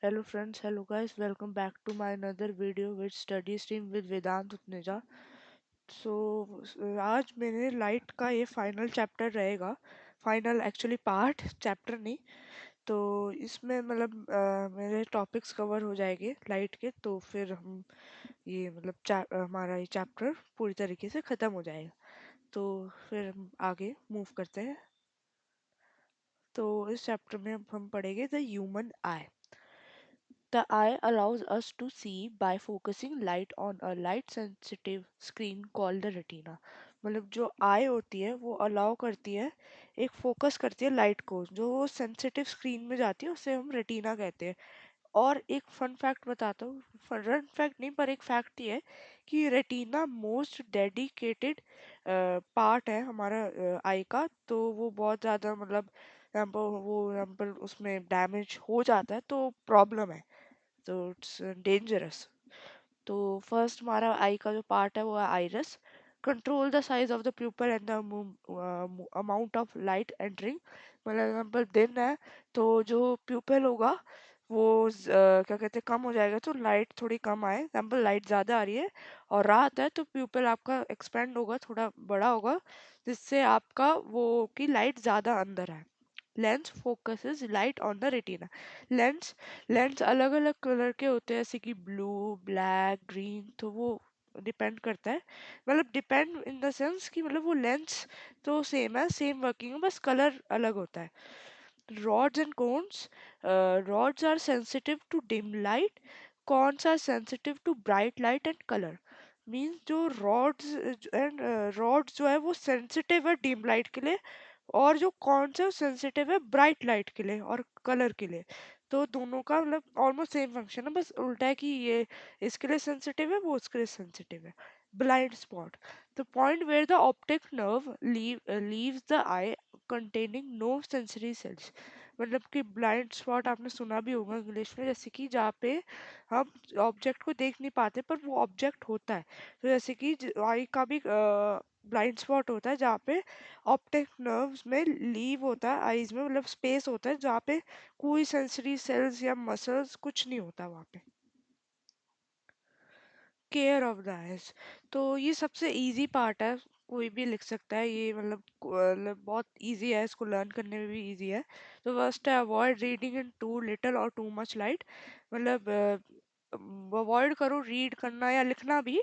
Hello friends, hello guys, welcome back to my another video with study stream with वेदांत उत्नेजा। सो आज मेरे light का ये final chapter रहेगा। Final actually part chapter नहीं। तो इसमें मतलब मेरे टॉपिक्स कवर हो जाएंगे लाइट के, तो फिर हम ये मतलब हमारा ये चैप्टर पूरी तरीके से ख़त्म हो जाएगा। तो फिर हम आगे मूव करते हैं। तो इस चैप्टर में अब हम पढ़ेंगे the human I. The eye allows us to see by focusing light on a light sensitive screen called the retina। मतलब जो आई होती है वो अलाउ करती है, एक फोकस करती है लाइट को, जो सेंसिटिव स्क्रीन में जाती है उसे हम रेटिना कहते हैं। और एक फन फैक्ट बताता हूँ, फन फैक्ट नहीं पर एक फैक्ट ही है कि रेटिना मोस्ट डेडिकेटेड पार्ट है हमारा आई का। तो वो बहुत ज़्यादा मतलब एग्जाम्पल उसमें डैमेज हो जाता है तो प्रॉब्लम है, तो इट्स डेंजरस। तो फर्स्ट हमारा आई का जो पार्ट है वो है iris. Control the size of the pupal and the amount of light entering. मतलब एग्जाम्पल दिन है तो जो प्यूपल होगा वो क्या कहते हैं कम हो जाएगा, तो लाइट थोड़ी कम आए। एग्जाम्पल लाइट ज़्यादा आ रही है और रात है तो प्यूपल आपका एक्सपेंड होगा, थोड़ा बड़ा होगा, जिससे आपका वो की लाइट ज़्यादा अंदर आए। Lens focuses light on the retina. Lens lens अलग अलग कलर के होते हैं, जैसे कि ब्लू, ब्लैक, ग्रीन। तो वो डिपेंड करता है, मतलब डिपेंड इन द सेंस कि मतलब वो लेंस तो सेम है, सेम वर्किंग है, बस कलर अलग होता है। rods and cones. Rods are sensitive to dim light, cones are sensitive to bright light and color। Means जो rods जो है वो सेंसिटिव है डिम लाइट के लिए, और जो कॉन्स है सेंसिटिव है ब्राइट लाइट के लिए और कलर के लिए। तो दोनों का मतलब ऑलमोस्ट सेम फंक्शन है, बस उल्टा है कि ये इसके लिए सेंसिटिव है, वो उसके लिए सेंसिटिव है। Blind spot, the point where the optic nerve leaves the eye containing no sensory cells। मतलब कि ब्लाइंड स्पॉट आपने सुना भी होगा इंग्लिश में, जैसे कि जहाँ पे हम ऑब्जेक्ट को देख नहीं पाते पर वो ऑब्जेक्ट होता है। तो जैसे कि आई का भी ब्लाइंड स्पॉट होता है जहाँ पे ऑप्टिक नर्व्स में लीव होता है, आईज में मतलब स्पेस होता है जहाँ पे कोई सेंसरी सेल्स या मसल्स कुछ नहीं होता वहाँ पे। केयर ऑफ द आइज, तो ये सबसे इजी पार्ट है, कोई भी लिख सकता है ये, मतलब बहुत इजी है, इसको लर्न करने में भी इजी है। तो फर्स्ट है avoid reading in too little और टू मच लाइट। मतलब अवॉइड करो रीड करना या लिखना भी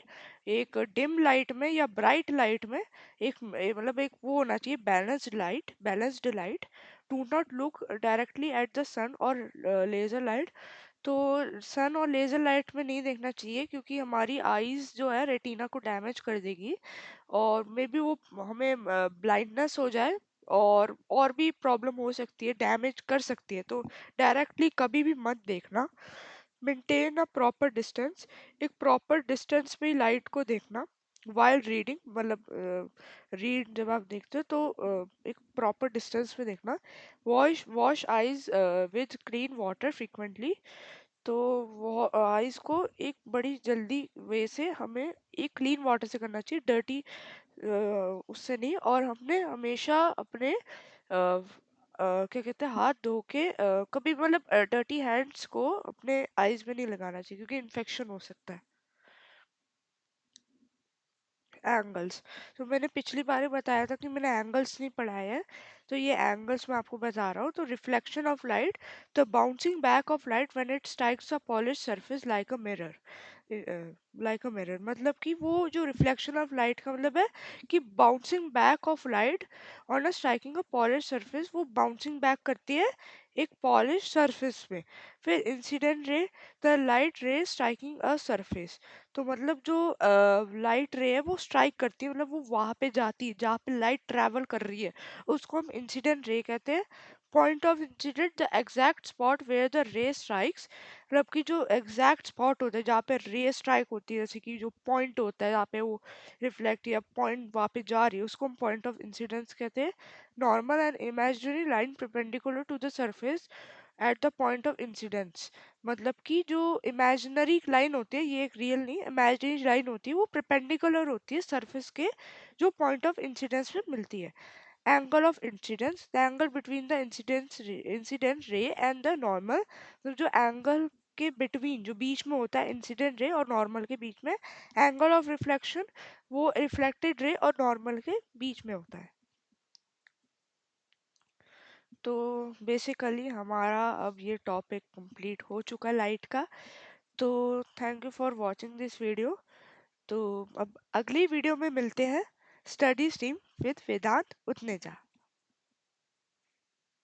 एक डिम लाइट में या ब्राइट लाइट में। मतलब एक वो होना चाहिए balanced light. Do not look directly at the sun और लेजर लाइट। तो सन और लेजर लाइट में नहीं देखना चाहिए क्योंकि हमारी आईज जो है रेटिना को डैमेज कर देगी, और मे बी वो हमें ब्लाइंडनेस हो जाए, और भी प्रॉब्लम हो सकती है, डैमेज कर सकती है। तो डायरेक्टली कभी भी मत देखना। मेंटेन अ प्रॉपर डिस्टेंस, एक प्रॉपर डिस्टेंस में लाइट को देखना। वाइल रीडिंग, मतलब रीड जब आप देखते हो तो एक प्रॉपर डिस्टेंस में देखना। Wash wash eyes with clean water frequently. तो वो आइस को एक बड़ी जल्दी वे से हमें एक क्लीन वाटर से करना चाहिए, डर्टी उससे नहीं। और हमने हमेशा अपने क्या कहते हैं हाथ धो के कभी मतलब डर्टी हैंड्स को अपने आईज में नहीं लगाना चाहिए क्योंकि इन्फेक्शन हो सकता है। एंगल्स, तो मैंने पिछली बार ही बताया था कि मैंने एंगल्स नहीं पढ़ाए हैं, तो ये एंगल्स मैं आपको बता रहा हूँ। तो reflection of light, the bouncing back of light when it strikes a polish surface like a mirror. मतलब कि वो जो रिफ्लेक्शन ऑफ लाइट का मतलब है कि bouncing back of light on a striking a polish surface, वो बाउंसिंग बैक करती है एक पॉलिश सरफेस में। फिर इंसिडेंट रे, द लाइट रे स्ट्राइकिंग अ सरफेस। तो मतलब जो लाइट रे है वो स्ट्राइक करती है, मतलब वो वहां पे जाती है जहाँ पे लाइट ट्रैवल कर रही है, उसको हम इंसिडेंट रे कहते हैं। Point of incident, the exact spot where the ray strikes. मतलब कि जो एग्जैक्ट स्पॉट होता है जहाँ पे रे स्ट्राइक होती है, जैसे कि जो पॉइंट होता है जहाँ पे वो रिफ्लेक्ट या पॉइंट वहाँ पे जा रही है, उसको हम पॉइंट ऑफ इंसिडेंस कहते हैं। Normal and imaginary line perpendicular to the surface at the point of incidence. मतलब कि जो इमेजिनरी लाइन होती है, ये एक रियल नहीं, इमेजिनरी लाइन होती है, वो परपेंडिकुलर होती है सरफेस के जो पॉइंट ऑफ इंसिडेंस में मिलती है। Angle of incidence, the angle between the incident ray and the normal, तो जो एंगल के बिटवीन, जो बीच में होता है इंसिडेंट रे और नॉर्मल के बीच में। एंगल ऑफ रिफ्लेक्शन, वो रिफ्लेक्टेड रे और नॉर्मल के बीच में होता है। तो बेसिकली हमारा अब ये टॉपिक कंप्लीट हो चुका लाइट का। तो thank you for watching this video. तो अब अगली वीडियो में मिलते हैं, स्टडी स्ट्रीम विद वेदांत उतनेजा।